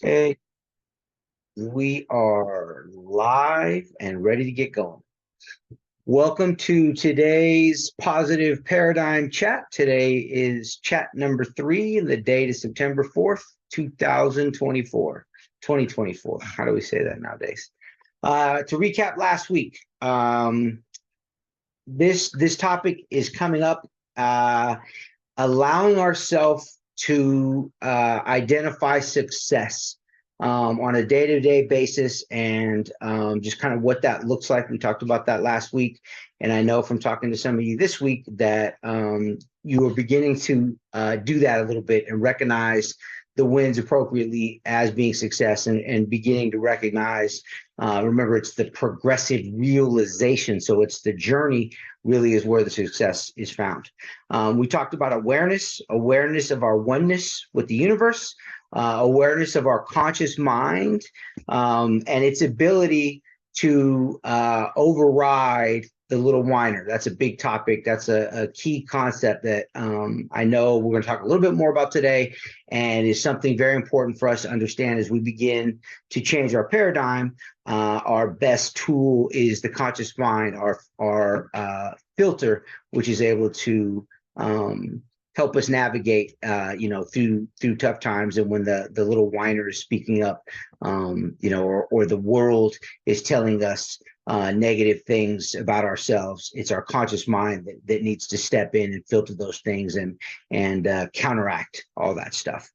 Okay, we are live and ready to get going. Welcome to today's positive paradigm chat. Today is chat number 3, and the date is September 4th, 2024. 2024. How do we say that nowadays? To recap last week, this topic is coming up, allowing ourselves to identify success on a day-to-day basis, and just kind of what that looks like. We talked about that last week, and I know from talking to some of you this week that you are beginning to do that a little bit and recognize the wins appropriately as being success, and beginning to recognize, remember, it's the progressive realization. So it's the journey really is where the success is found. We talked about awareness of our oneness with the universe, awareness of our conscious mind, and its ability to override the little whiner. That's a big topic. That's a key concept that I know we're going to talk a little bit more about today, and is something very important for us to understand as we begin to change our paradigm. Our best tool is the conscious mind, our filter, which is able to help us navigate, through tough times, and when the little whiner is speaking up, or the world is telling us negative things about ourselves. It's our conscious mind that needs to step in and filter those things, and counteract all that stuff.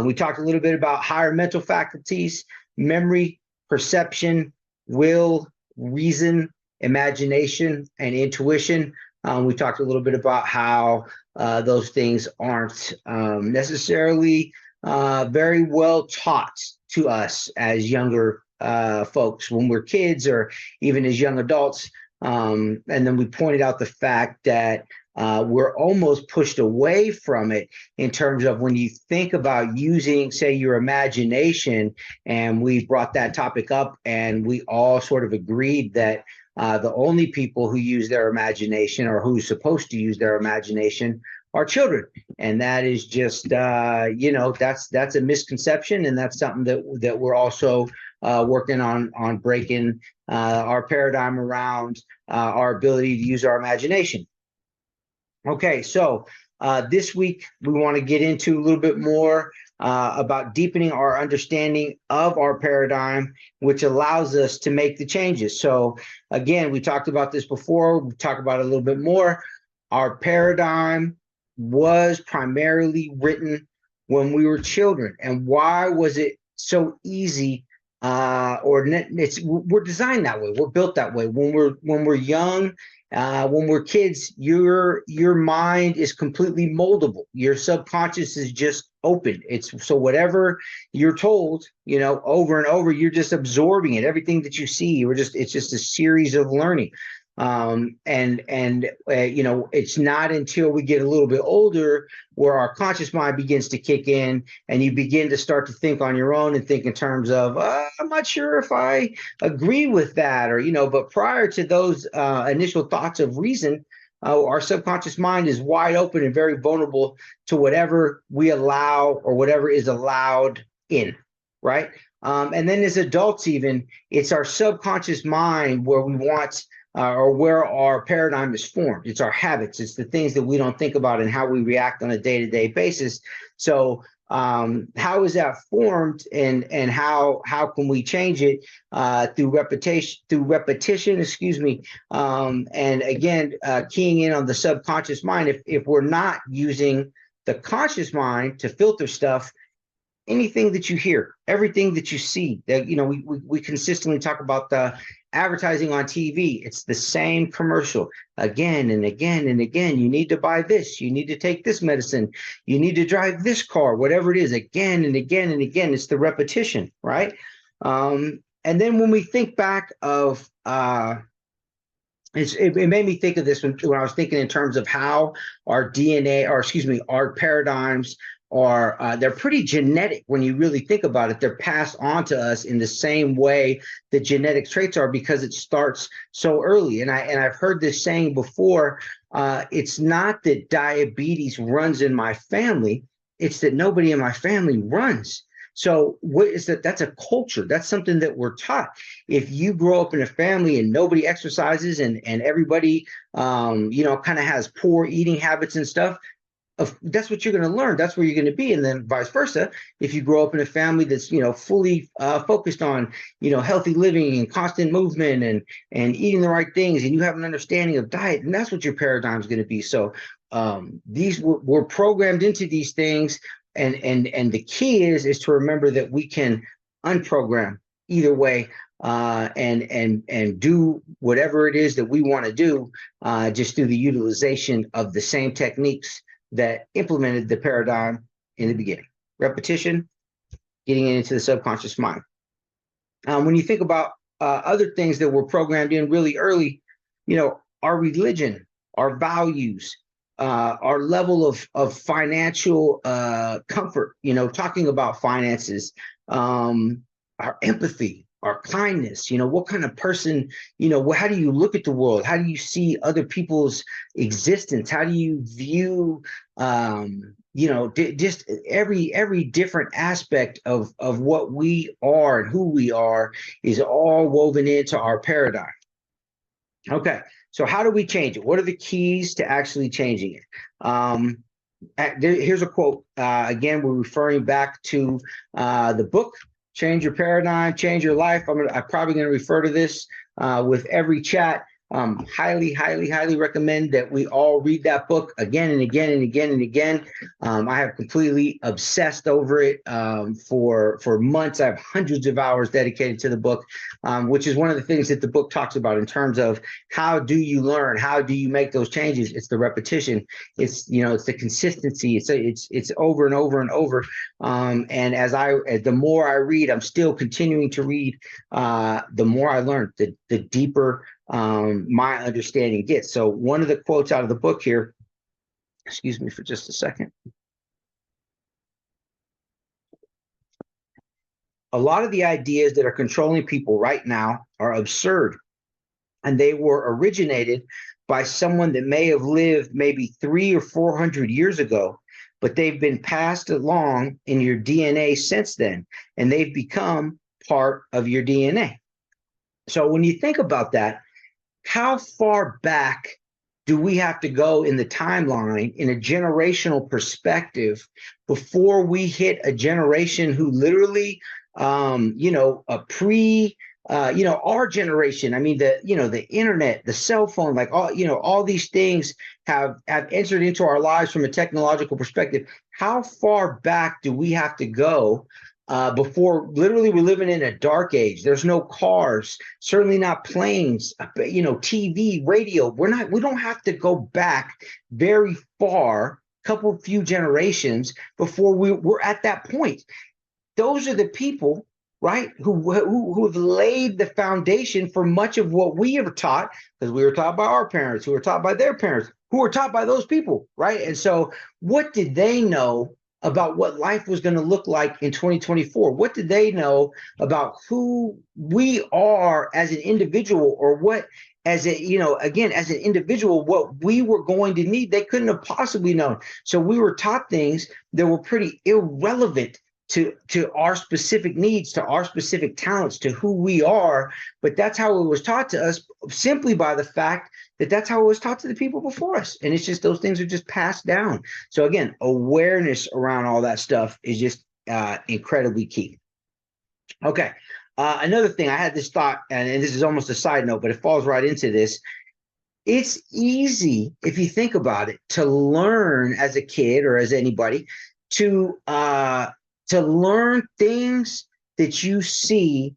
We talked a little bit about higher mental faculties, memory, perception, will, reason, imagination, and intuition. We talked a little bit about how those things aren't necessarily very well taught to us as younger folks when we're kids, or even as young adults. And then we pointed out the fact that we're almost pushed away from it in terms of when you think about using, say, your imagination. And we brought that topic up, and we all sort of agreed that the only people who use their imagination, or who's supposed to use their imagination, are children. And that is just, that's a misconception, and that's something that we're also working on breaking our paradigm around our ability to use our imagination. Okay, so this week we want to get into a little bit more about deepening our understanding of our paradigm, which allows us to make the changes. So again, we talked about this before. We talked about it a little bit more. Our paradigm was primarily written when we were children. And why was it so easy? We're designed that way. We're built that way. When we're young, when we're kids, your mind is completely moldable. Your subconscious is just open. It's so whatever you're told, over and over, you're just absorbing it. Everything that you see, it's just a series of learning. It's not until we get a little bit older where our conscious mind begins to kick in, and you begin to start to think on your own and think in terms of, I'm not sure if I agree with that, but prior to those initial thoughts of reason, our subconscious mind is wide open and very vulnerable to whatever we allow, or whatever is allowed in, right? And then as adults, even, it's our subconscious mind where we want, or where our paradigm is formed. It's our habits. It's the things that we don't think about and how we react on a day-to-day basis. So how is that formed, and how can we change it through repetition, excuse me. And again, keying in on the subconscious mind. If we're not using the conscious mind to filter stuff, anything that you hear, everything that you see, that we consistently talk about the advertising on TV. It's the same commercial again and again and again. You need to buy this, you need to take this medicine, you need to drive this car, whatever it is, again and again and again. It's the repetition, right? And then when we think back of it made me think of this when I was thinking in terms of how our DNA, or excuse me, our paradigms are, they're pretty genetic when you really think about it. They're passed on to us in the same way that genetic traits are, because it starts so early. And I've heard this saying before. It's not that diabetes runs in my family, it's that nobody in my family runs. So what is that? That's a culture. That's something that we're taught. If you grow up in a family and nobody exercises and everybody, kind of has poor eating habits and stuff, that's what you're going to learn. That's where you're going to be. And then vice versa. If you grow up in a family that's, fully focused on, healthy living and constant movement and eating the right things, and you have an understanding of diet, and that's what your paradigm is going to be. So these we're programmed into these things. And the key is to remember that we can unprogram either way, and do whatever it is that we want to do, just through the utilization of the same techniques that implemented the paradigm in the beginning. Repetition, getting it into the subconscious mind. When you think about other things that were programmed in really early, our religion, our values, our level of financial comfort, talking about finances, our empathy, our kindness, what kind of person, how do you look at the world? How do you see other people's existence? How do you view, just every different aspect of what we are and who we are is all woven into our paradigm. Okay, so how do we change it? What are the keys to actually changing it? Here's a quote. Again, we're referring back to the book, Change Your Paradigm, Change Your Life. I'm probably going to refer to this with every chat. Highly, highly, highly recommend that we all read that book again and again and again and again. I have completely obsessed over it for months. I have hundreds of hours dedicated to the book, which is one of the things that the book talks about in terms of how do you learn, how do you make those changes. It's the repetition, it's the consistency. It's over and over and over. And the more I read, I'm still continuing to read. The more I learn, the deeper my understanding gets. So one of the quotes out of the book here, excuse me for just a second. A lot of the ideas that are controlling people right now are absurd, and they were originated by someone that may have lived maybe 300 or 400 years ago, but they've been passed along in your DNA since then, and they've become part of your DNA. So when you think about that, how far back do we have to go in the timeline in a generational perspective before we hit a generation who literally, our generation? I mean, the internet, the cell phone, like all these things have entered into our lives from a technological perspective. How far back do we have to go before literally we're living in a dark age? There's no cars, certainly not planes, TV, radio. We don't have to go back very far, few generations before we're at that point. Those are the people, right, who have laid the foundation for much of what we are taught, because we were taught by our parents, who were taught by their parents, who were taught by those people, right? And so what did they know about what life was going to look like in 2024? What did they know about who we are as an individual, or what, as as an individual, what we were going to need? They couldn't have possibly known. So we were taught things that were pretty irrelevant to our specific needs, to our specific talents, to who we are. But that's how it was taught to us, simply by the fact that that's how it was taught to the people before us. And it's just, those things are just passed down. So again, awareness around all that stuff is just incredibly key. Okay. Another thing, I had this thought, and this is almost a side note, but it falls right into this. It's easy, if you think about it, to learn as a kid or as anybody to learn things that you see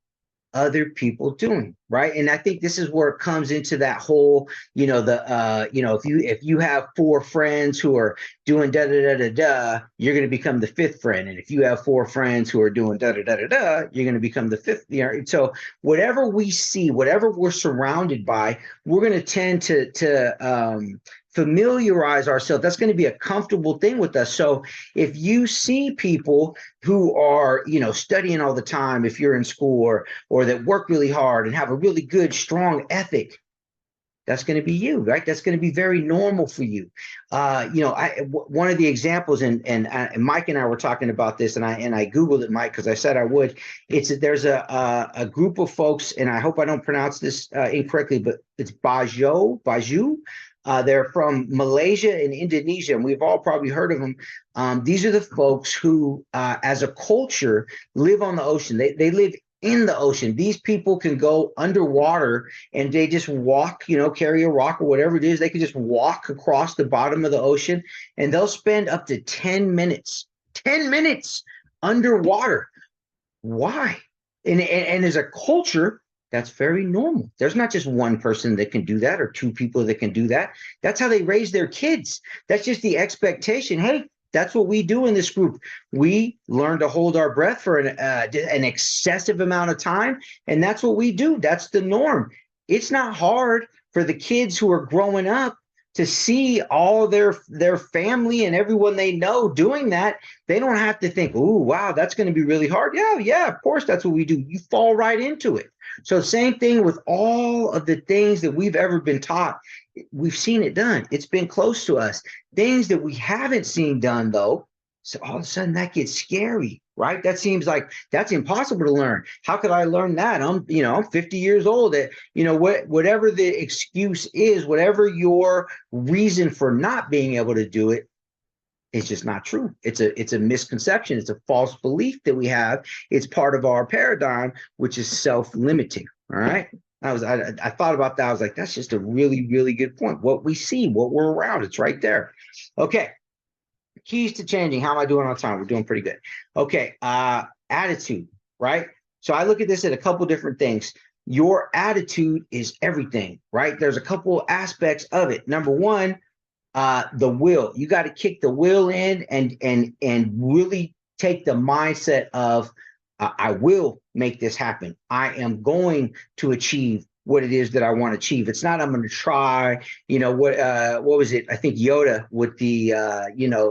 other people doing, right? And I think this is where it comes into that whole, if you have 4 friends who are doing da da da da da, you're going to become the 5th friend. And if you have 4 friends who are doing da da da da da, you're going to become the 5th. So whatever we see, whatever we're surrounded by, we're going to tend to familiarize ourselves. That's going to be a comfortable thing with us. So if you see people who are, studying all the time, if you're in school, or that work really hard and have a really good, strong ethic, That's going to be you, right? That's going to be very normal for you. One of the examples, and Mike and I were talking about this, and I Googled it, Mike, because I said I would. There's a group of folks, and I hope I don't pronounce this incorrectly, but it's Baju. They're from Malaysia and Indonesia, and we've all probably heard of them. These are the folks who, as a culture, live on the ocean. They live in the ocean. These people can go underwater and they just walk, carry a rock or whatever it is. They can just walk across the bottom of the ocean, and they'll spend up to 10 minutes underwater. Why? And as a culture, that's very normal. There's not just one person that can do that or two people that can do that. That's how they raise their kids. That's just the expectation. Hey, that's what we do in this group. We learn to hold our breath for an excessive amount of time, and that's what we do. That's the norm. It's not hard for the kids who are growing up to see all their family and everyone they know doing that. They don't have to think, oh, wow, that's going to be really hard. Yeah, of course, that's what we do. You fall right into it. So same thing with all of the things that we've ever been taught. We've seen it done. It's been close to us. Things that we haven't seen done, though, so all of a sudden that gets scary, right? That seems like that's impossible to learn. How could I learn that? I'm 50 years old. Whatever the excuse is, whatever your reason for not being able to do it, it's just not true. It's a misconception. It's a false belief that we have. It's part of our paradigm, which is self-limiting. All right. I thought about that. I was like, that's just a really, really good point. What we see, what we're around, it's right there. Okay. Keys to changing. How am I doing on time? We're doing pretty good. Okay. Attitude, right? So I look at this at a couple different things. Your attitude is everything, right? There's a couple aspects of it. Number one, the will. You got to kick the will in and really take the mindset of I will make this happen. I am going to achieve what it is that I want to achieve. It's not I'm going to try. What was it? I think Yoda with the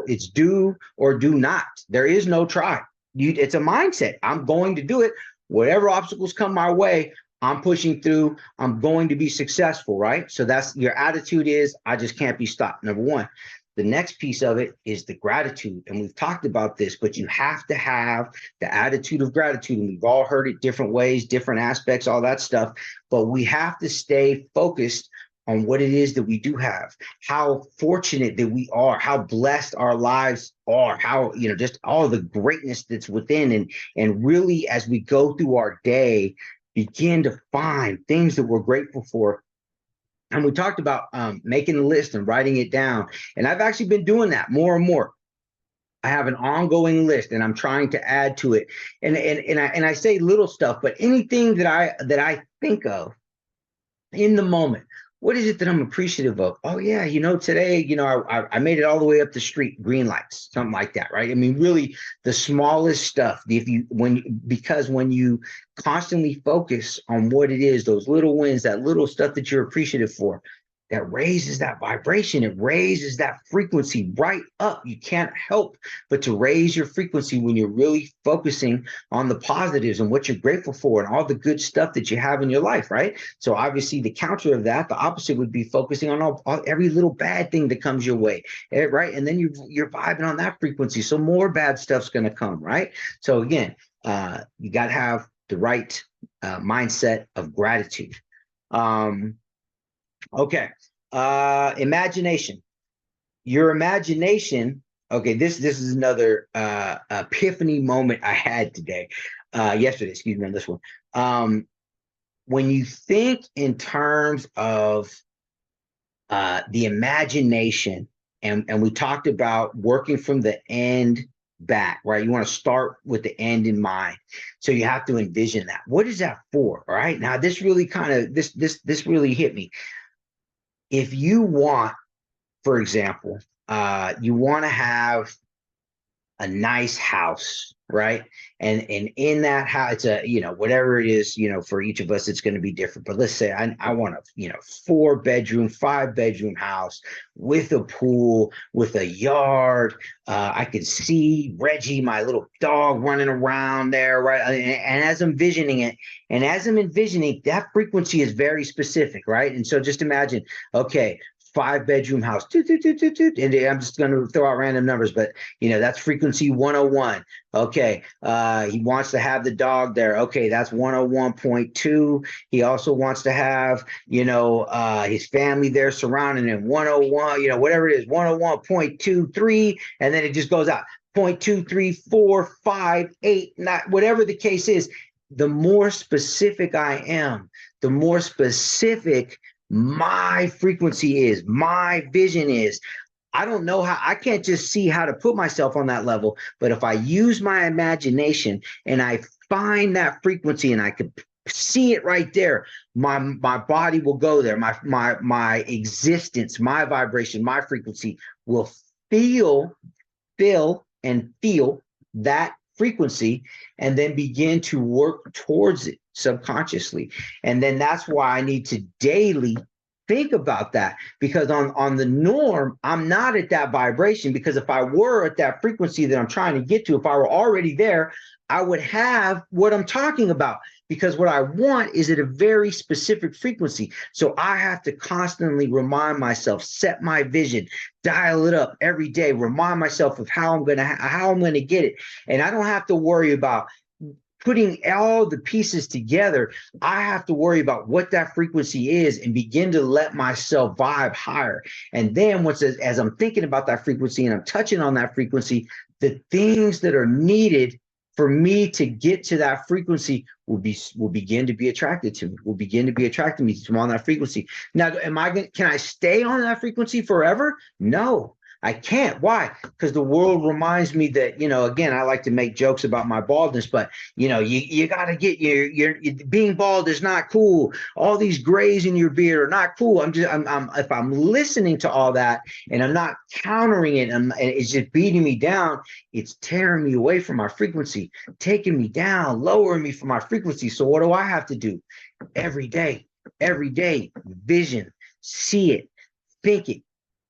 it's do or do not. There is no try. It's a mindset. I'm going to do it. Whatever obstacles come my way, I'm pushing through. I'm going to be successful, right? So that's your attitude is I just can't be stopped. Number one. The next piece of it is the gratitude. And we've talked about this, but you have to have the attitude of gratitude. And we've all heard it different ways, different aspects, all that stuff. But we have to stay focused on what it is that we do have, how fortunate that we are, how blessed our lives are, how, just all the greatness that's within. And really, as we go through our day, begin to find things that we're grateful for. And we talked about making a list and writing it down. And I've actually been doing that more and more. I have an ongoing list and I'm trying to add to it. And I say little stuff, but anything that I think of in the moment. What is it that I'm appreciative of? Oh yeah, today, I made it all the way up the street, green lights, something like that, right? I mean, really the smallest stuff. Because when you constantly focus on what it is, those little wins, that little stuff that you're appreciative for, that raises that vibration. It raises that frequency right up. You can't help but to raise your frequency when you're really focusing on the positives and what you're grateful for and all the good stuff that you have in your life, right? So obviously the counter of that, the opposite would be focusing on every little bad thing that comes your way, right? And then you're vibing on that frequency. So more bad stuff's going to come, right? So again, you got to have the right mindset of gratitude. Okay. Imagination. Your imagination. Okay, this is another epiphany moment I had yesterday, excuse me, on this one. When you think in terms of the imagination, and we talked about working from the end back, right? You want to start with the end in mind. So you have to envision that. What is that for? All right. Now this really this really hit me. If you want, for example, you want to have a nice house, right? And in that house, it's a, whatever it is, for each of us, it's going to be different. But let's say I want a, 4 bedroom, 5 bedroom house with a pool, with a yard. I can see Reggie, my little dog, running around there, right? And as I'm visioning it, and as I'm envisioning, that frequency is very specific, right? And so just imagine, okay, 5 bedroom house, and I'm just going to throw out random numbers, but that's frequency 101. Okay, he wants to have the dog there. Okay, that's 101.2. He also wants to have, his family there surrounding him. 101, whatever it is, 101.23, and then it just goes out. 0.23458, not whatever the case is. The more specific I am, the more specific my frequency is, my vision is. I don't know how, I can't just see how to put myself on that level, but if I use my imagination and I find that frequency and I could see it right there, my body will go there. My existence, my vibration, my frequency will feel that frequency and then begin to work towards it subconsciously. And then that's why I need to daily think about that, because on the norm, I'm not at that vibration, because if I were at that frequency that I'm trying to get to, if I were already there, I would have what I'm talking about, because what I want is at a very specific frequency. So I have to constantly remind myself, set my vision, dial it up every day, remind myself of how I'm going to get it. And I don't have to worry about putting all the pieces together. I have to worry about what that frequency is and begin to let myself vibe higher. And then once, as I'm thinking about that frequency and I'm touching on that frequency, the things that are needed for me to get to that frequency will begin to be attracted to me, will begin to be attracted to me to on that frequency. Now, can I stay on that frequency forever? No, I can't. Why? Because the world reminds me that, again, I like to make jokes about my baldness, but you got to get your being bald is not cool. All these grays in your beard are not cool. If I'm listening to all that and I'm not countering it, and it's just beating me down, it's tearing me away from my frequency, taking me down, lowering me from my frequency. So what do I have to do? Every day, vision, see it, think it,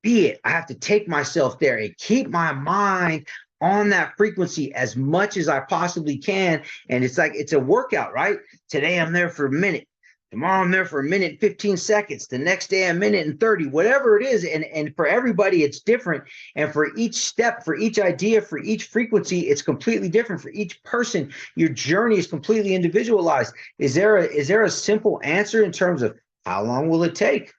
be it. I have to take myself there and keep my mind on that frequency as much as I possibly can. And it's like, it's a workout, right? Today I'm there for a minute. Tomorrow I'm there for a minute and 15 seconds. The next day, a minute and 30, whatever it is. And for everybody, it's different. And for each step, for each idea, for each frequency, it's completely different. For each person, your journey is completely individualized. Is there a simple answer in terms of how long will it take?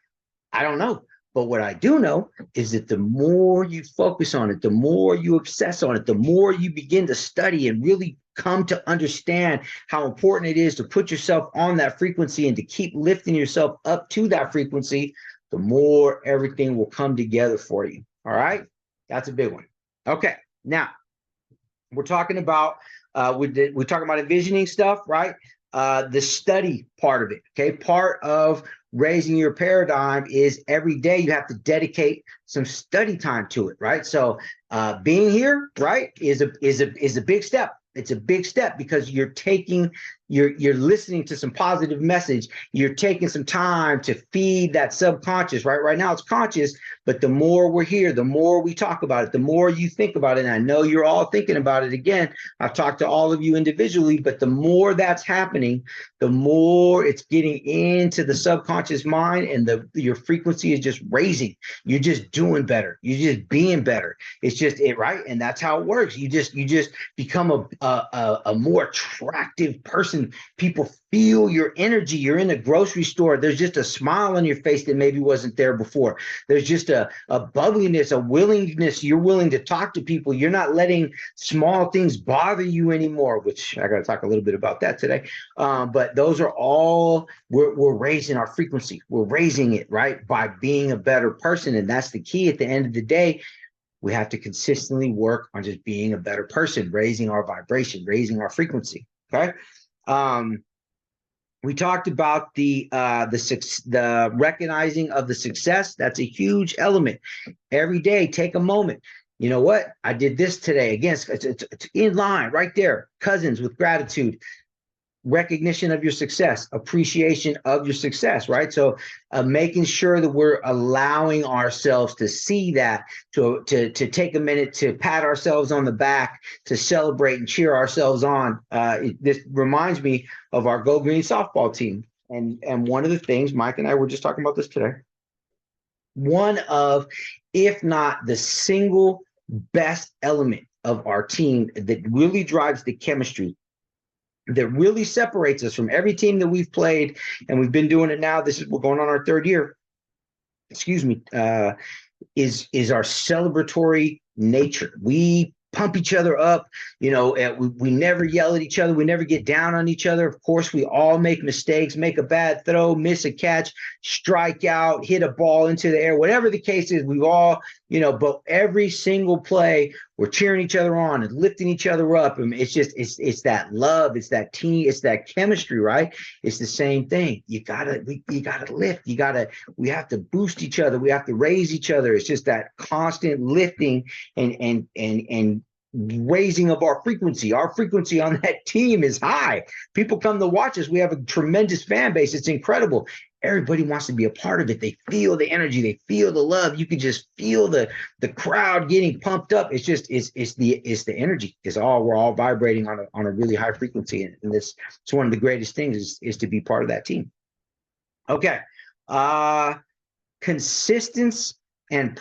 I don't know. But what I do know is that the more you focus on it, the more you obsess on it, the more you begin to study and really come to understand how important it is to put yourself on that frequency and to keep lifting yourself up to that frequency, the more everything will come together for you. All right. That's a big one. Okay. Now we're talking about, we're talking about envisioning stuff, right? The study part of it. Okay. Part of raising your paradigm is every day you have to dedicate some study time to it, right? So being here, right, is a big step. It's a big step because you're listening to some positive message. You're taking some time to feed that subconscious, right? Right now it's conscious, but the more we're here, the more we talk about it, the more you think about it. And I know you're all thinking about it. Again, I've talked to all of you individually, but the more that's happening, the more it's getting into the subconscious mind, and your frequency is just raising. You're just doing better. You're just being better. It's just it, right? And that's how it works. You just become a more attractive person. People feel your energy. You're in a grocery store. There's just a smile on your face that maybe wasn't there before. There's just a bubbliness, a willingness. You're willing to talk to people. You're not letting small things bother you anymore, which I got to talk a little bit about that today. But those are all, we're raising our frequency. We're raising it, right, by being a better person. And that's the key at the end of the day. We have to consistently work on just being a better person, raising our vibration, raising our frequency. Okay. We talked about the recognizing of the success. That's a huge element. Every day, take a moment. You know what? I did this today. Again, it's in line right there. Cousins with gratitude, recognition of your success, appreciation of your success, right? So making sure that we're allowing ourselves to see that, to take a minute to pat ourselves on the back, to celebrate and cheer ourselves on. This reminds me of our Go Green softball team. And one of the things, Mike and I were just talking about this today, one of, if not the single best element of our team that really drives the chemistry, that really separates us from every team that we've played, and we've been doing it now. We're going on our third year. Excuse me. Is our celebratory nature. We pump each other up. We never yell at each other. We never get down on each other. Of course, we all make mistakes, make a bad throw, miss a catch, strike out, hit a ball into the air, whatever the case is. We've all, but every single play, we're cheering each other on and lifting each other up. And it's that love, it's that team, it's that chemistry, right? It's the same thing. You gotta lift. We have to boost each other. We have to raise each other. It's just that constant lifting and raising of our frequency. Our frequency on that team is high. People come to watch us. We have a tremendous fan base. It's incredible. Everybody wants to be a part of it. They feel the energy. They feel the love. You can just feel the crowd getting pumped up. It's the energy. We're all vibrating on a really high frequency. And it's one of the greatest things is to be part of that team. Okay. Consistency and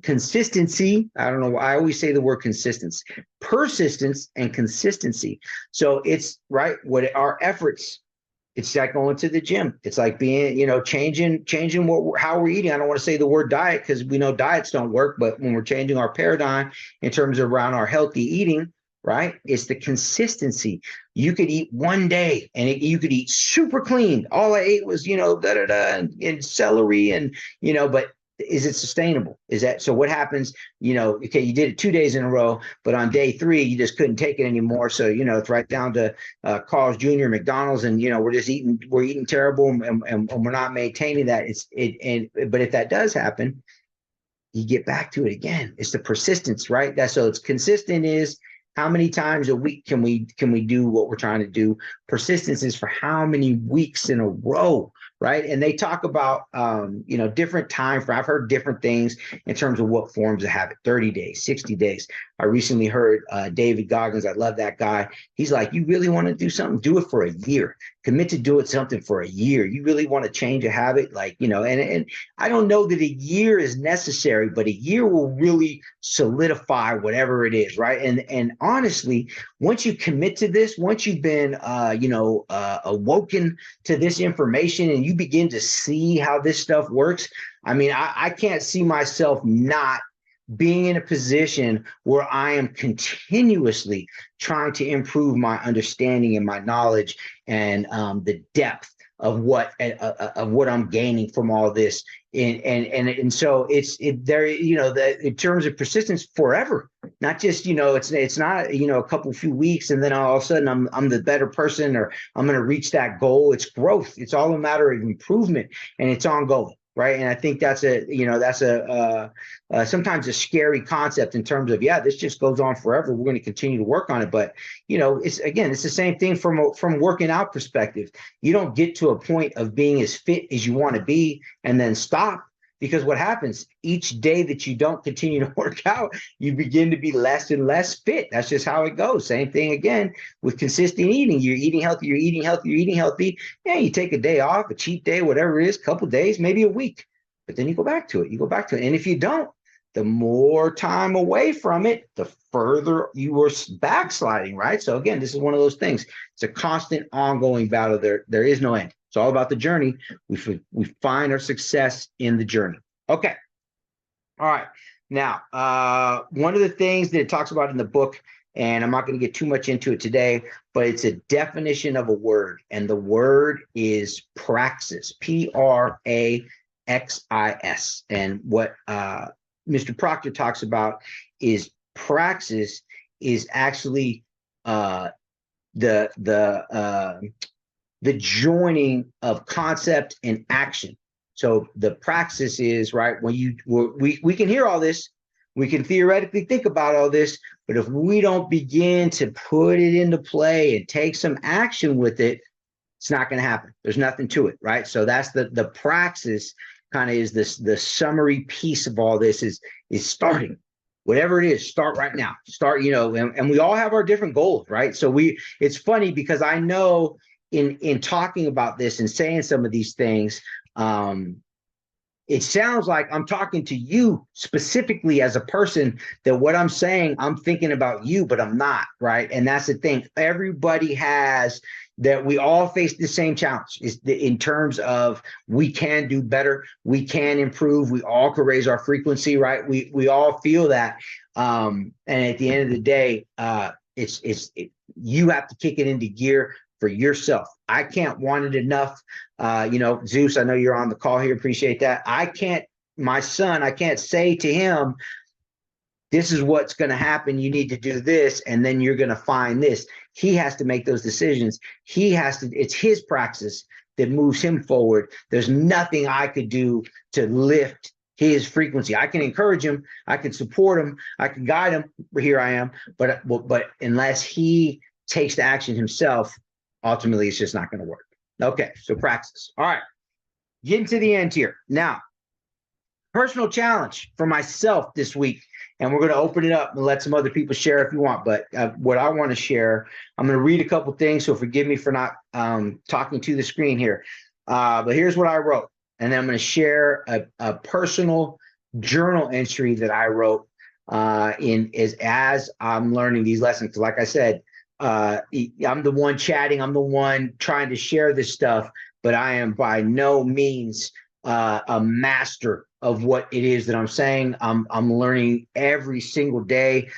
consistency. I don't know why I always say the word consistency, persistence and consistency. So it's right. What our efforts, it's like going to the gym. It's like being, changing how we're eating. I don't want to say the word diet because we know diets don't work, but when we're changing our paradigm in terms of around our healthy eating, right? It's the consistency. You could eat one day and you could eat super clean. All I ate was, and celery and, but is it sustainable? Is that, so what happens, okay, you did it 2 days in a row, but on day 3, you just couldn't take it anymore. So, it's right down to Carl's Jr., McDonald's, and, we're eating terrible and we're not maintaining that. But if that does happen, you get back to it again. It's the persistence, right? So it's consistent is how many times a week can we do what we're trying to do? Persistence is for how many weeks in a row, right? And they talk about, different time frame. I've heard different things in terms of what forms a habit, 30 days, 60 days. I recently heard David Goggins. I love that guy. He's like, you really want to do something? Do it for a year. Commit to doing something for a year. You really want to change a habit? And I don't know that a year is necessary, but a year will really solidify whatever it is, right? And honestly, once you commit to this, once you've been, awoken to this information and you begin to see how this stuff works, I mean, I can't see myself not being in a position where I am continuously trying to improve my understanding and my knowledge and the depth of what I'm gaining from all this. And so in terms of persistence, forever, not just, it's not, a couple few weeks and then all of a sudden I'm the better person or I'm going to reach that goal. It's growth. It's all a matter of improvement and it's ongoing. Right. And I think that's sometimes a scary concept in terms of, this just goes on forever. We're going to continue to work on it. But, it's the same thing from working out perspective. You don't get to a point of being as fit as you want to be and then stop, because what happens each day that you don't continue to work out, you begin to be less and less fit. That's just how it goes. Same thing again with consistent eating. You're eating healthy. Yeah, you take a day off, a cheat day, whatever it is, a couple days, maybe a week, but then you go back to it. And if you don't, the more time away from it, the further you are backsliding, right? So again, this is one of those things. It's a constant ongoing battle. There is no end. It's all about the journey. We find our success in the journey. Okay. All right. Now, one of the things that it talks about in the book, and I'm not going to get too much into it today, but it's a definition of a word, and the word is praxis, Praxis. And what Mr. Proctor talks about is praxis is actually the joining of concept and action. So the praxis is right when we can hear all this. We can theoretically think about all this, but if we don't begin to put it into play and take some action with it, it's not going to happen. There's nothing to it, right? So that's the praxis kind of is the summary piece of all this is starting. Whatever it is, start right now. Start, and we all have our different goals, right? So it's funny because I know in talking about this and saying some of these things, it sounds like I'm talking to you specifically as a person, that what I'm saying, I'm thinking about you, but I'm not, right? And that's the thing. Everybody has that. We all face the same challenge is in terms of we can do better. We can improve. We all can raise our frequency, right? We all feel that. And at the end of the day, you have to kick it into gear for yourself. I can't want it enough. Zeus, I know you're on the call here. Appreciate that. My son, I can't say to him, this is what's going to happen. You need to do this, and then you're going to find this. He has to make those decisions. It's his praxis that moves him forward. There's nothing I could do to lift his frequency. I can encourage him. I can support him. I can guide him. Here I am. But unless he takes the action himself, ultimately, it's just not going to work. Okay, so praxis. All right, getting to the end here. Now, personal challenge for myself this week, and we're going to open it up and let some other people share if you want. But what I want to share, I'm going to read a couple things, so forgive me for not talking to the screen here. But here's what I wrote, and then I'm going to share a personal journal entry that I wrote as I'm learning these lessons. Because like I said, I'm the one chatting. I'm the one trying to share this stuff, but I am by no means a master of what it is that I'm saying. I'm learning every single day,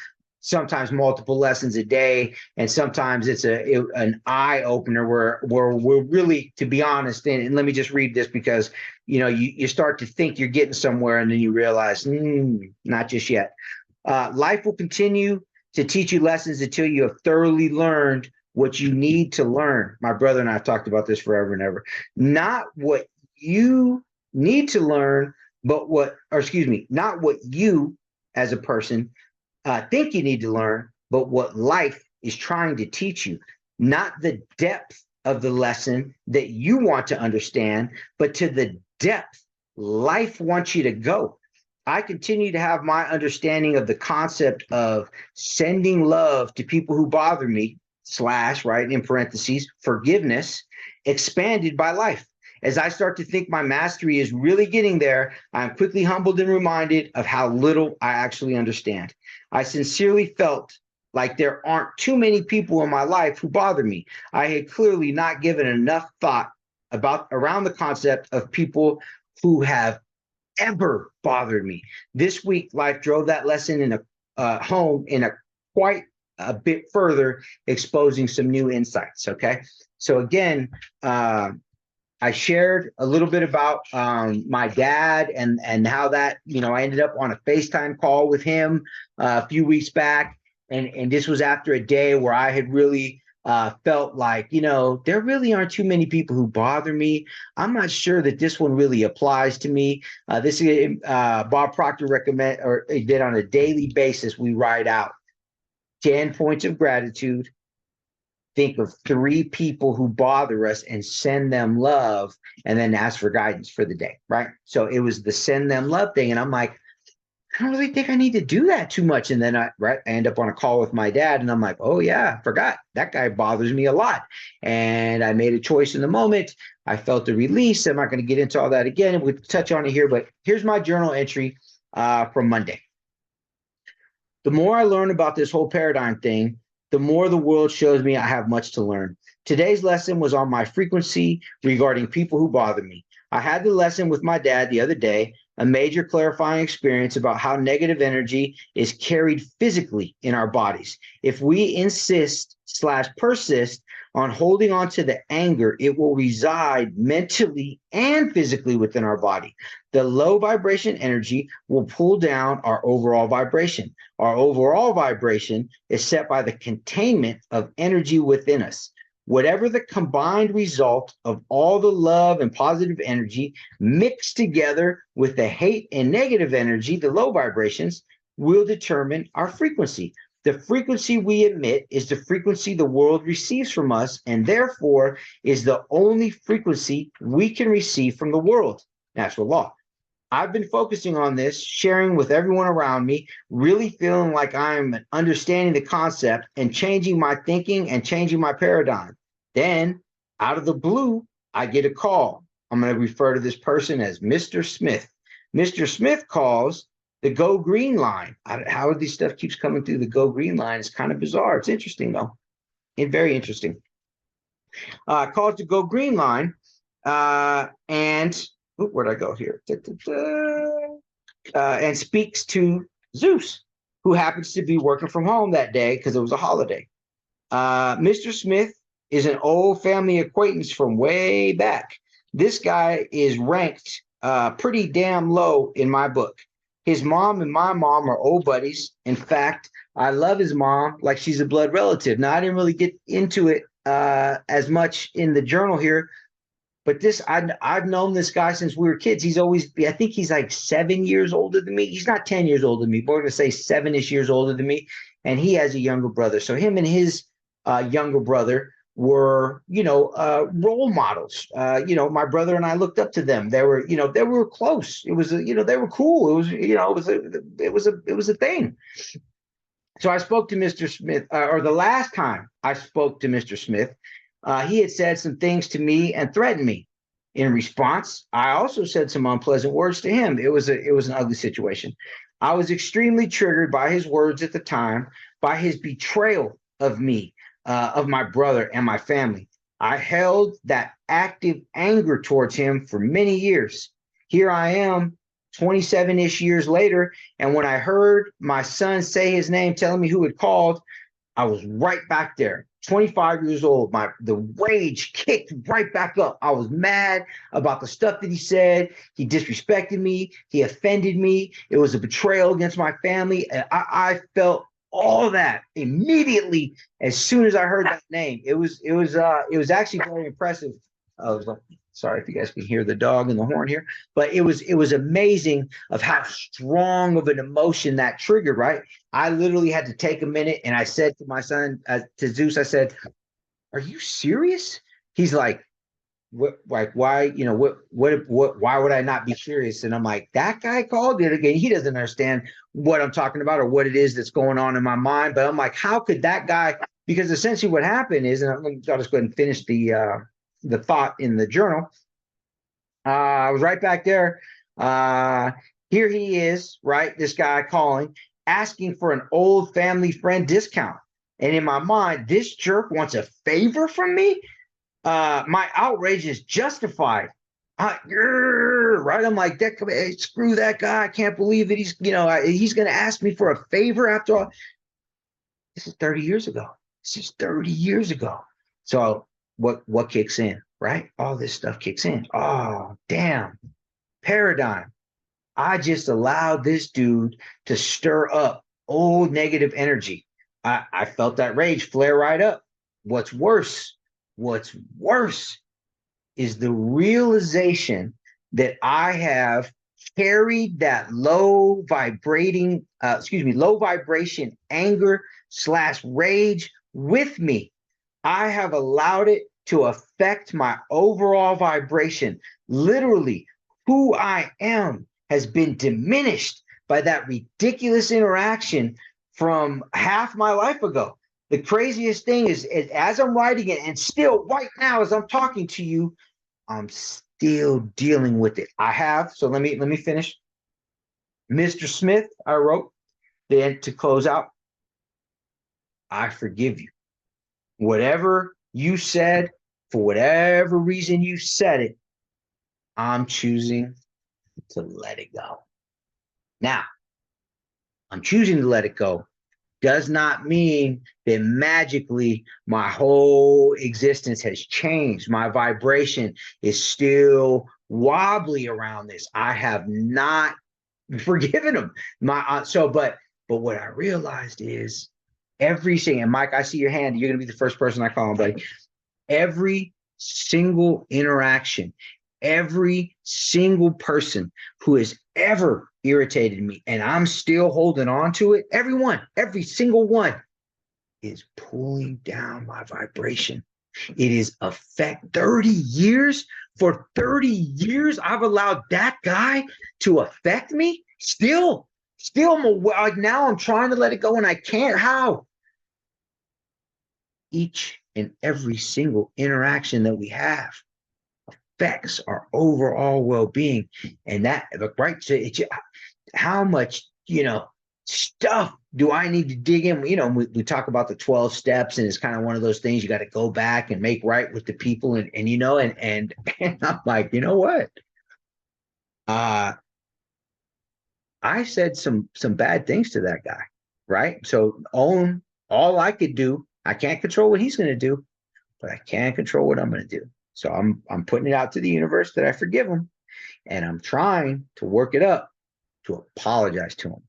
sometimes multiple lessons a day, and sometimes it's an eye opener where we're really, to be honest. And let me just read this because you start to think you're getting somewhere, and then you realize not just yet. Life will continue to teach you lessons until you have thoroughly learned what you need to learn. My brother and I have talked about this forever and ever. Not what you need to learn, not what you as a person think you need to learn, but what life is trying to teach you. Not the depth of the lesson that you want to understand, but to the depth life wants you to go. I continue to have my understanding of the concept of sending love to people who bother me, right, in parentheses, forgiveness, expanded by life. As I start to think my mastery is really getting there, I'm quickly humbled and reminded of how little I actually understand. I sincerely felt like there aren't too many people in my life who bother me. I had clearly not given enough thought around the concept of people who have ever bothered me. This week, life drove that lesson in home in quite a bit further, exposing some new insights. Okay, so again, I shared a little bit about my dad and how that I ended up on a FaceTime call with him a few weeks back, and this was after a day where I had really felt like, there really aren't too many people who bother me. I'm not sure that this one really applies to me. This is Bob Proctor recommend, or he did on a daily basis. We write out 10 points of gratitude. Think of 3 people who bother us and send them love, and then ask for guidance for the day, right? So it was the send them love thing. And I'm like, I don't really think I need to do that too much. And then I end up on a call with my dad, and I'm like, oh yeah, I forgot. That guy bothers me a lot. And I made a choice in the moment. I felt the release. I'm not going to get into all that again. We'll touch on it here, but here's my journal entry from Monday. The more I learn about this whole paradigm thing, the more the world shows me I have much to learn. Today's lesson was on my frequency regarding people who bother me. I had the lesson with my dad the other day, a major clarifying experience about how negative energy is carried physically in our bodies. If we insist/persist on holding on to the anger, it will reside mentally and physically within our body. The low vibration energy will pull down our overall vibration. Our overall vibration is set by the containment of energy within us. Whatever the combined result of all the love and positive energy mixed together with the hate and negative energy, the low vibrations, will determine our frequency. The frequency we emit is the frequency the world receives from us, and therefore is the only frequency we can receive from the world. Natural law. I've been focusing on this, sharing with everyone around me, really feeling like I'm understanding the concept and changing my thinking and changing my paradigm. Then, out of the blue, I get a call. I'm going to refer to this person as Mr. Smith. Mr. Smith calls the Go Green line. How this stuff keeps coming through the Go Green line is kind of bizarre. It's interesting, though. It's very interesting. Calls the Go Green line, and where'd I go here? And speaks to Zeus, who happens to be working from home that day because it was a holiday. Mr. Smith is an old family acquaintance from way back. This guy is ranked pretty damn low in my book. His mom and my mom are old buddies. In fact, I love his mom like she's a blood relative. Now, I didn't really get into it as much in the journal here, but I've known this guy since we were kids. He's always, I think he's like 7 years older than me. He's not 10 years older than me, but we're going to say 7-ish years older than me. And he has a younger brother. So him and his younger brother were, role models. My brother and I looked up to them. They were close. It was, they were cool. It was a thing. So I spoke to Mr. Smith, or the last time I spoke to Mr. Smith, he had said some things to me and threatened me. In response, I also said some unpleasant words to him. It was an ugly situation. I was extremely triggered by his words at the time, by his betrayal of me, of my brother and my family. I held that active anger towards him for many years. Here I am, 27-ish years later, and when I heard my son say his name, telling me who had called, I was right back there. 25 years old, the rage kicked right back up. I was mad about the stuff that he said. He disrespected me. He offended me. It was a betrayal against my family. And I felt all that immediately as soon as I heard that name. It was actually very impressive. I was like, sorry if you guys can hear the dog and the horn here, but it was amazing of how strong of an emotion that triggered, right? I literally had to take a minute, and I said to my son, to Zeus, I said, "Are you serious?" He's like, "What? Like, why? Why would I not be serious?" And I'm like, "That guy called it again. He doesn't understand what I'm talking about or what it is that's going on in my mind." But I'm like, how could that guy? Because essentially, what happened is, and I'll just go ahead and finish the thought in the journal. I was right back there. Here he is, right? This guy calling, asking for an old family friend discount. And in my mind, this jerk wants a favor from me. My outrage is justified. Right? I'm like, hey, screw that guy. I can't believe that he's going to ask me for a favor after all. This is 30 years ago. This is 30 years ago. So what kicks in, right? All this stuff kicks in. Oh, damn. Paradigm. I just allowed this dude to stir up old negative energy. I felt that rage flare right up. What's worse is the realization that I have carried that low vibration anger / rage with me. I have allowed it to affect my overall vibration. Literally, who I am has been diminished by that ridiculous interaction from half my life ago. The craziest thing is as I'm writing it, and still right now as I'm talking to you, I'm still dealing with it. So let me finish. Mr. Smith, I wrote, then to close out, I forgive you. Whatever you said, for whatever reason you said it, I'm choosing to let it go. Now, I'm choosing to let it go does not mean that magically my whole existence has changed. My vibration is still wobbly around this. I have not forgiven him. But what I realized is everything, and Mike, I see your hand. You're going to be the first person I call him, buddy. Every single interaction, every single person who has ever irritated me, and I'm still holding on to it. Every single one is pulling down my vibration. It is affect 30 years. For 30 years, I've allowed that guy to affect me. Like now I'm trying to let it go and I can't. How? Each and every single interaction that we have affects our overall well-being. And that, right? So how much, stuff do I need to dig in? We talk about the 12 steps, and it's kind of one of those things you got to go back and make right with the people. And and I'm like, you know what? I said some bad things to that guy, right? So all I could do, I can't control what he's going to do, but I can control what I'm going to do. So I'm putting it out to the universe that I forgive him, and I'm trying to work it up to apologize to him.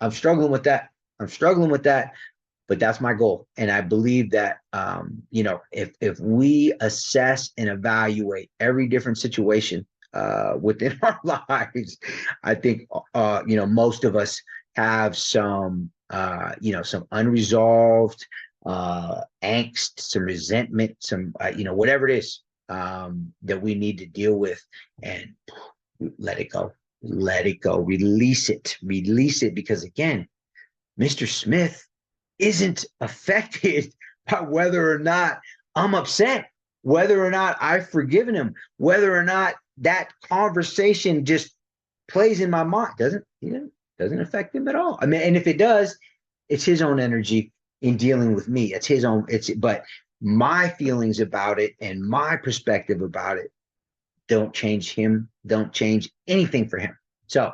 I'm struggling with that. But that's my goal. And I believe that, if we assess and evaluate every different situation within our lives, I think, most of us have some unresolved angst, some resentment, some, whatever it is that we need to deal with, and let it go. Release it. Because again, Mr. Smith isn't affected by whether or not I'm upset, whether or not I've forgiven him, whether or not that conversation just plays in my mind. Doesn't affect him at all. I mean, and if it does, it's his own energy in dealing with me. It's his own. But my feelings about it and my perspective about it don't change him, don't change anything for him. So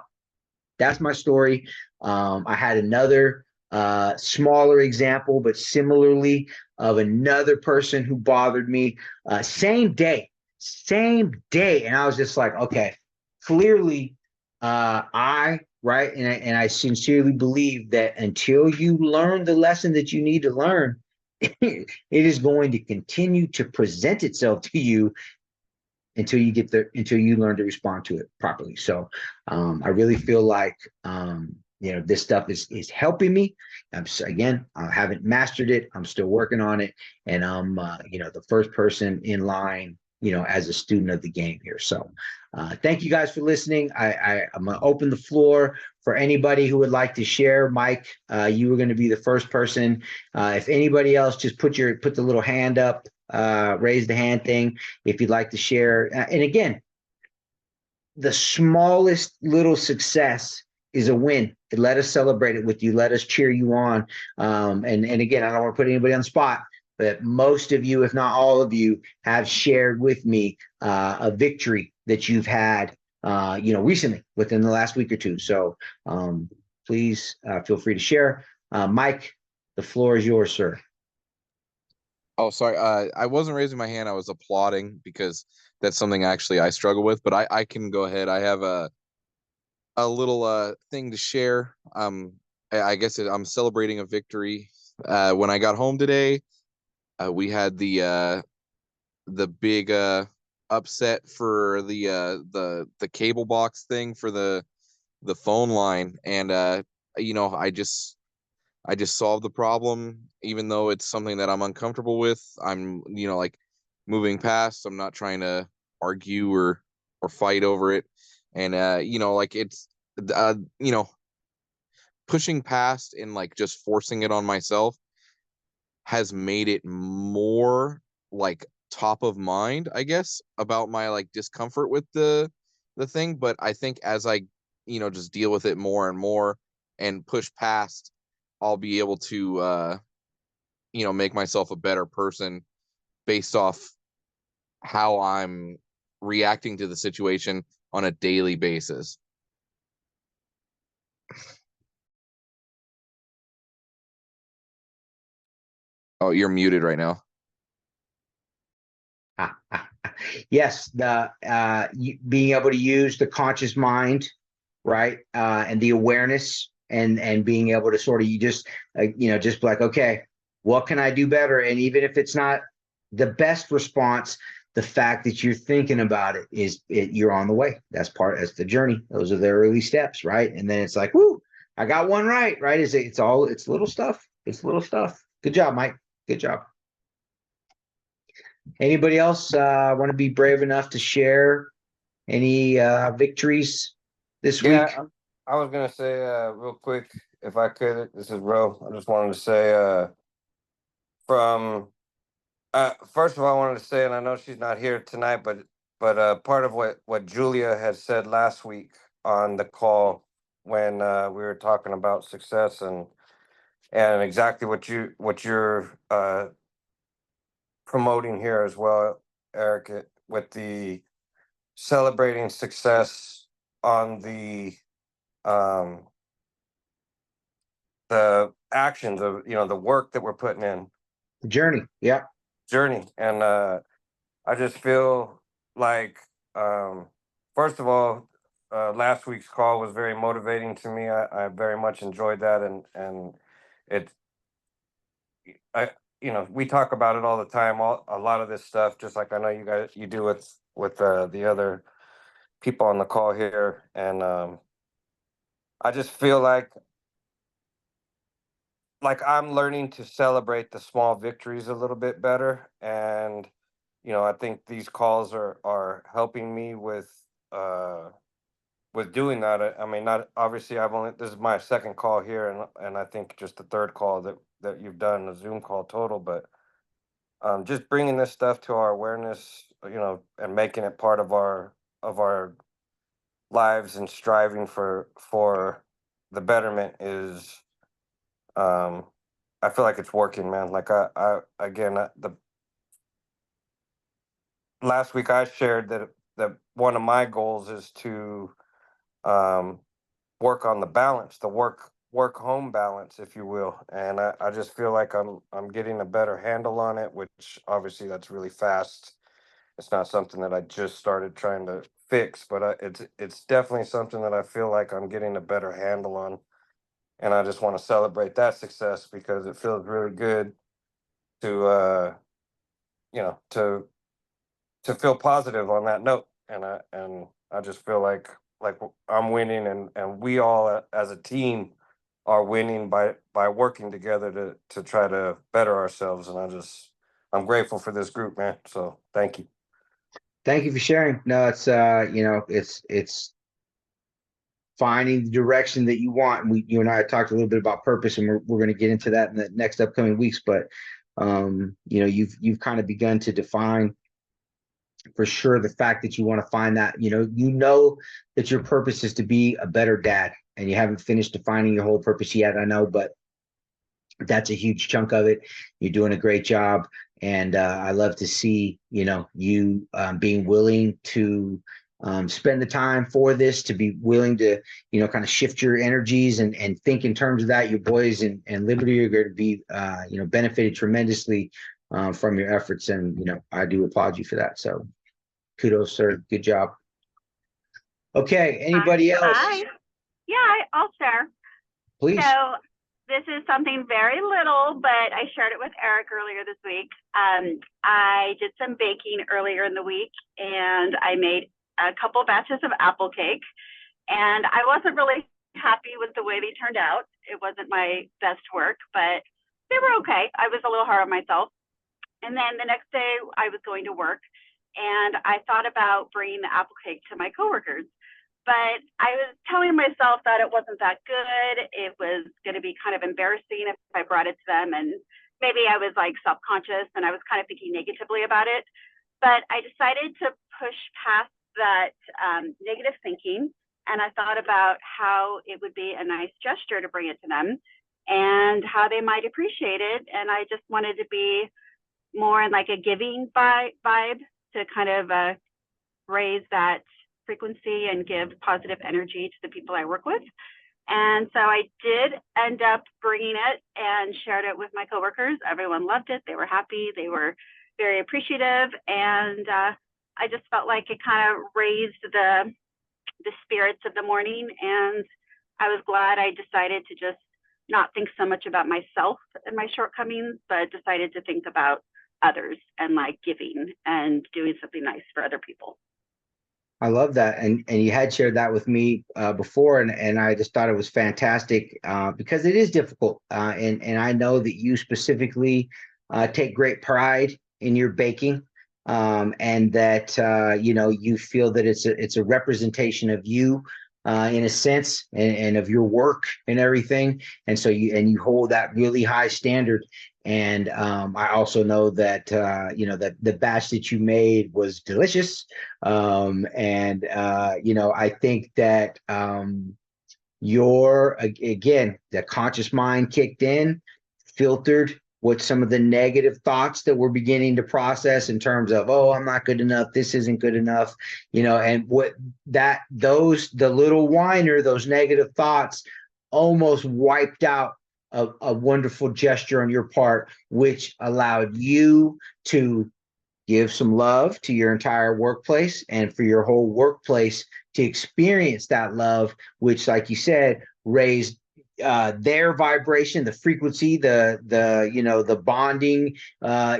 that's my story. I had another smaller example, but similarly, of another person who bothered me, same day. And I was just like, okay, clearly, right. And I sincerely believe that until you learn the lesson that you need to learn, it is going to continue to present itself to you until you learn to respond to it properly. So I really feel like this stuff is helping me. I haven't mastered it. I'm still working on it, and I'm the first person in line as a student of the game here. So thank you guys for listening. I'm gonna open the floor for anybody who would like to share. Mike, you were going to be the first person. If anybody else, just put the little hand up, raise the hand thing if you'd like to share. And again, the smallest little success is a win. Let us celebrate it with you. Let us cheer you on. And again, I don't want to put anybody on the spot, but most of you, if not all of you, have shared with me a victory that you've had, recently within the last week or two. So please feel free to share. Mike, the floor is yours, sir. Oh, sorry. I wasn't raising my hand. I was applauding because that's something actually I struggle with, but I can go ahead. I have a little thing to share. I guess I'm celebrating a victory. When I got home today, we had the big upset for the cable box thing for the phone line, and I just solved the problem, even though it's something that I'm uncomfortable with. I'm like moving past. I'm not trying to argue or fight over it, and like it's pushing past and like just forcing it on myself has made it more like top of mind, I guess, about my like discomfort with the thing. But I think as I just deal with it more and more and push past, I'll be able to make myself a better person based off how I'm reacting to the situation on a daily basis. Oh, you're muted right now. Yes, the being able to use the conscious mind, right, and the awareness, and being able to sort of just be like, okay, what can I do better? And even if it's not the best response, the fact that you're thinking about it you're on the way. That's the journey. Those are the early steps, right? And then it's like, whoo, I got one right. It's little stuff. It's little stuff. Good job, Mike. Good job. Anybody else want to be brave enough to share any victories this week? Yeah, I was gonna say real quick, if I could. This is Ro. I just wanted to say from first of all, I wanted to say, and I know she's not here tonight, but part of what Julia had said last week on the call when we were talking about success and exactly what you're promoting here as well, Eric, with the celebrating success on um the actions of the work that we're putting in The journey. Yeah. journey. And I just feel like first of all, last week's call was very motivating to me. I very much enjoyed that, and it I we talk about it all the time, a lot of this stuff, just like I know you do with the other people on the call here. And I just feel like I'm learning to celebrate the small victories a little bit better. And I think these calls are helping me with doing that. I mean, not obviously, this is my second call here, and I think just the third call that you've done, a Zoom call total. But just bringing this stuff to our awareness, and making it part of our lives and striving for the betterment is, I feel like it's working, man. Like I again, the last week I shared that one of my goals is to um, work on the balance, the work home balance, if you will. And I just feel like I'm getting a better handle on it, which obviously that's really fast. It's not something that I just started trying to fix, but it's definitely something that I feel like I'm getting a better handle on. And I just want to celebrate that success because it feels really good to to feel positive on that note. And I just feel like I'm winning, and we all as a team are winning by working together to try to better ourselves. And I'm grateful for this group, man. So thank you. Thank you for sharing. No, it's finding the direction that you want. You and I talked a little bit about purpose, and we're going to get into that in the next upcoming weeks. But you've kind of begun to define for sure the fact that you want to find that that your purpose is to be a better dad, and you haven't finished defining your whole purpose yet. I know, but that's a huge chunk of it. You're doing a great job, and I love to see you being willing to spend the time for this, to be willing to kind of shift your energies and think in terms of that. Your boys and Liberty are going to be benefited tremendously from your efforts, and I do applaud you for that. So kudos, sir. Good job. Okay, anybody else? I'll share. Please. So this is something very little, but I shared it with Eric earlier this week. I did some baking earlier in the week, and I made a couple batches of apple cake, and I wasn't really happy with the way they turned out. It wasn't my best work, but they were okay. I was a little hard on myself. And then the next day I was going to work, and I thought about bringing the apple cake to my coworkers. But I was telling myself that it wasn't that good. It was going to be kind of embarrassing if I brought it to them. And maybe I was like self-conscious, and I was kind of thinking negatively about it. But I decided to push past that negative thinking. And I thought about how it would be a nice gesture to bring it to them and how they might appreciate it. And I just wanted to be more in like a giving vibe to kind of raise that frequency and give positive energy to the people I work with. And so I did end up bringing it and shared it with my coworkers. Everyone loved it. They were happy. They were very appreciative. And I just felt like it kind of raised the spirits of the morning. And I was glad I decided to just not think so much about myself and my shortcomings, but decided to think about others and like giving and doing something nice for other people. I love that, and you had shared that with me before, and I just thought it was fantastic because it is difficult, and I know that you specifically take great pride in your baking, and that you feel that it's a representation of you in a sense, and of your work and everything, and so you hold that really high standard. And I also know that that the batch that you made was delicious. I think that again, the conscious mind kicked in, filtered what some of the negative thoughts that we're beginning to process in terms of, oh, I'm not good enough, this isn't good enough, and what the little whiner, those negative thoughts almost wiped out a wonderful gesture on your part, which allowed you to give some love to your entire workplace and for your whole workplace to experience that love, which, like you said, raised their vibration, the frequency, the bonding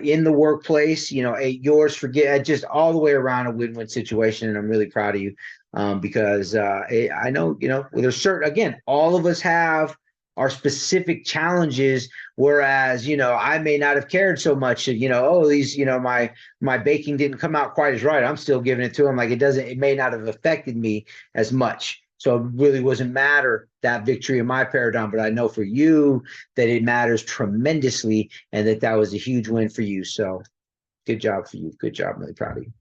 in the workplace, yours, forget, just all the way around a win-win situation. And I'm really proud of you because I know, there's certain, again, all of us have our specific challenges, whereas I may not have cared so much. My baking didn't come out quite as right. I'm still giving it to them. Like it may not have affected me as much. So it really wasn't matter, that victory in my paradigm, but I know for you that it matters tremendously, and that was a huge win for you. So good job for you. Good job. I'm really proud of you.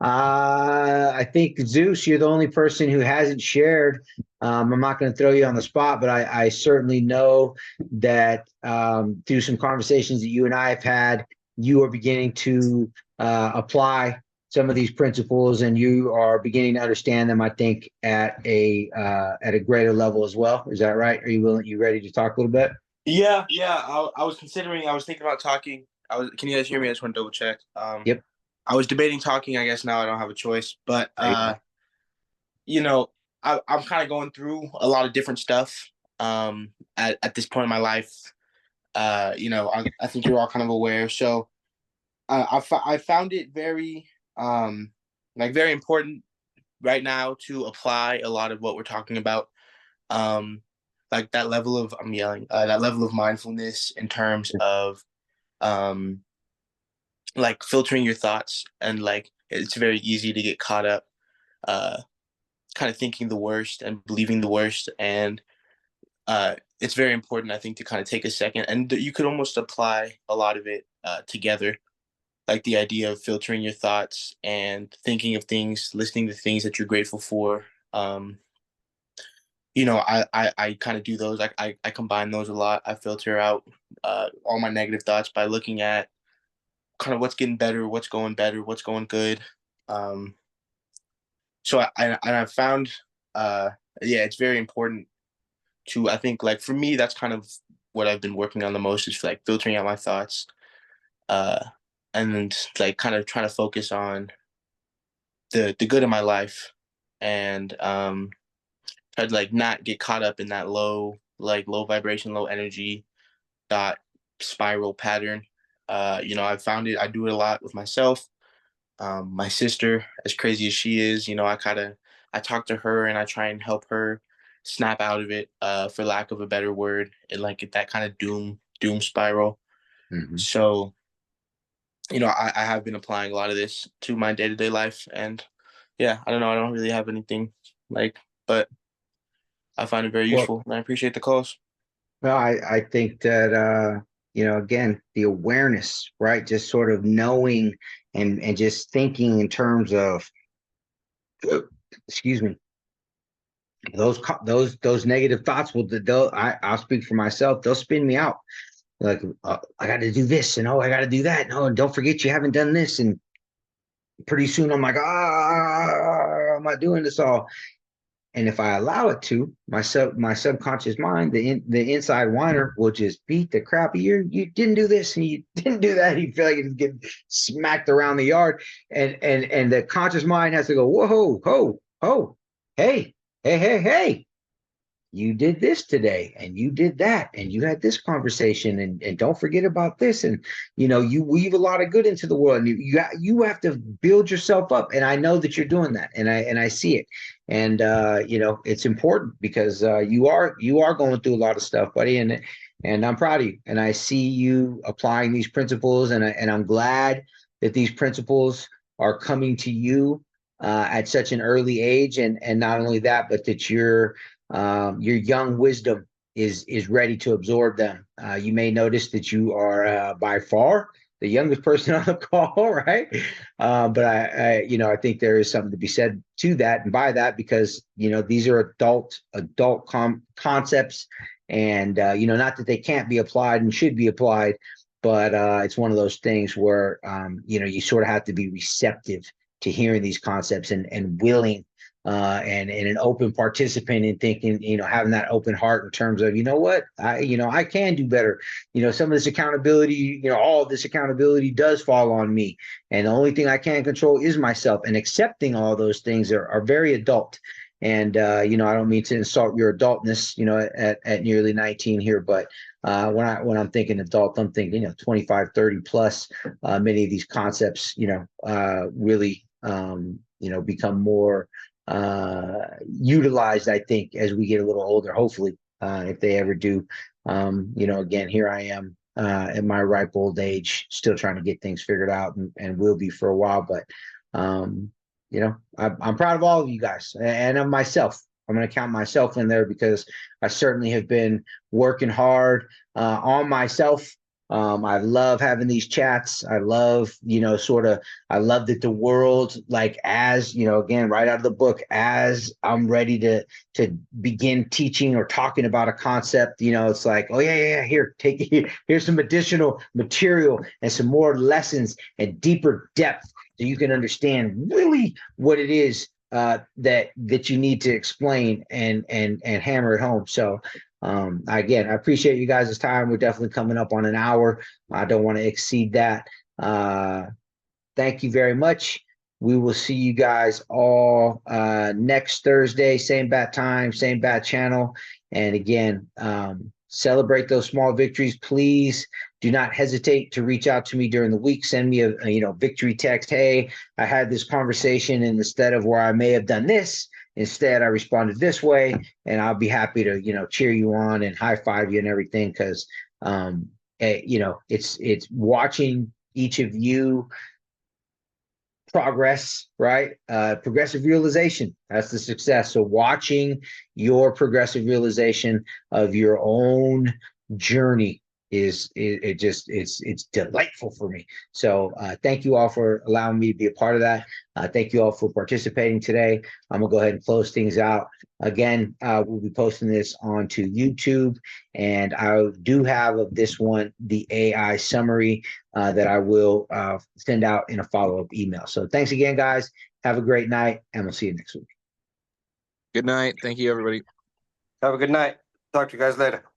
I think Zeus, you're the only person who hasn't shared. I'm not going to throw you on the spot, but I certainly know that through some conversations that you and I have had, you are beginning to apply some of these principles, and you are beginning to understand them, I think, at a greater level as well. Is that right? Are you ready to talk a little bit? Yeah. I was thinking about talking. Can you guys hear me? I just want to double check. Yep. I was debating talking. I guess now I don't have a choice, but I'm kind of going through a lot of different stuff at this point in my life. I think you're all kind of aware. So I found it very very important right now to apply a lot of what we're talking about. Like that level of that level of mindfulness in terms of like filtering your thoughts, and like it's very easy to get caught up kind of thinking the worst and believing the worst, and it's very important, I think, to kind of take a second, and you could almost apply a lot of it together, like the idea of filtering your thoughts and thinking of things, listening to things that you're grateful for. I kind of do those. I combine those a lot. I filter out all my negative thoughts by looking at kind of what's getting better, what's going good. So I found, it's very important to, I think, like for me, that's kind of what I've been working on the most, is like filtering out my thoughts, and like kind of trying to focus on the good in my life, and try to like not get caught up in that low vibration, low energy dot spiral pattern. I've found it. I do it a lot with myself. My sister, as crazy as she is, I talk to her and I try and help her snap out of it, for lack of a better word, and like get that kind of doom spiral. Mm-hmm. So, I have been applying a lot of this to my day-to-day life, and yeah, I don't know. I don't really have anything but I find it very useful, and I appreciate the calls. Well, I think that, again, the awareness, right? Just sort of knowing and just thinking in terms of, excuse me, those negative thoughts I'll speak for myself. They'll spin me out. Like, I got to do this, and I got to do that. No, and don't forget you haven't done this. And pretty soon I'm like, I'm not doing this all. And if I allow it to, my subconscious mind, the inside whiner will just beat the crap out of you. You didn't do this and you didn't do that. You feel like you get smacked around the yard, and the conscious mind has to go, whoa, ho, hey. you did this today and you did that and you had this conversation and don't forget about this. And, you weave a lot of good into the world, and you have to build yourself up. And I know that you're doing that, and I see it. And, it's important because you are going through a lot of stuff, buddy. And I'm proud of you. And I see you applying these principles, and I'm glad that these principles are coming to you at such an early age. And not only that, but that your young wisdom is ready to absorb them. You may notice that you are by far the youngest person on the call, right? But I think there is something to be said to that and by that, because these are adult concepts, and not that they can't be applied and should be applied, but it's one of those things where you sort of have to be receptive to hearing these concepts and willing and an open participant in thinking, having that open heart in terms of, what, I can do better. Some of this accountability, all of this accountability does fall on me. And the only thing I can control is myself, and accepting all those things are very adult. And, I don't mean to insult your adultness, at nearly 19 here, but when I'm thinking adult, I'm thinking, 25, 30 plus. Many of these concepts, really, become more utilized, I think, as we get a little older, hopefully, if they ever do. Again, here I am at my ripe old age, still trying to get things figured out, and will be for a while. But, I'm proud of all of you guys and of myself. I'm going to count myself in there, because I certainly have been working hard on myself. I love having these chats. I love, I love that the world, like, as, again, right out of the book, as I'm ready to begin teaching or talking about a concept, it's like, oh yeah, here, here's some additional material and some more lessons and deeper depth, so you can understand really what it is that you need to explain and hammer it home. So again, I appreciate you guys' time. We're definitely coming up on an hour. I don't want to exceed that. Thank you very much. We will see you guys all next Thursday, same bat time, same bat channel. And again, celebrate those small victories. Please do not hesitate to reach out to me during the week. Send me a victory text. Hey, I had this conversation, and instead of where I may have done this, instead I responded this way, and I'll be happy to, cheer you on and high five you and everything. Cause, it's watching each of you progress, right? Progressive realization, that's the success. So watching your progressive realization of your own journey it's delightful for me. So thank you all for allowing me to be a part of that. Thank you all for participating today. I'm gonna go ahead and close things out. Again, we'll be posting this onto YouTube, and I do have of this one the AI summary that I will send out in a follow-up email. So thanks again, guys. Have a great night, and we'll see you next week. Good night. Thank you, everybody. Have a good night. Talk to you guys later.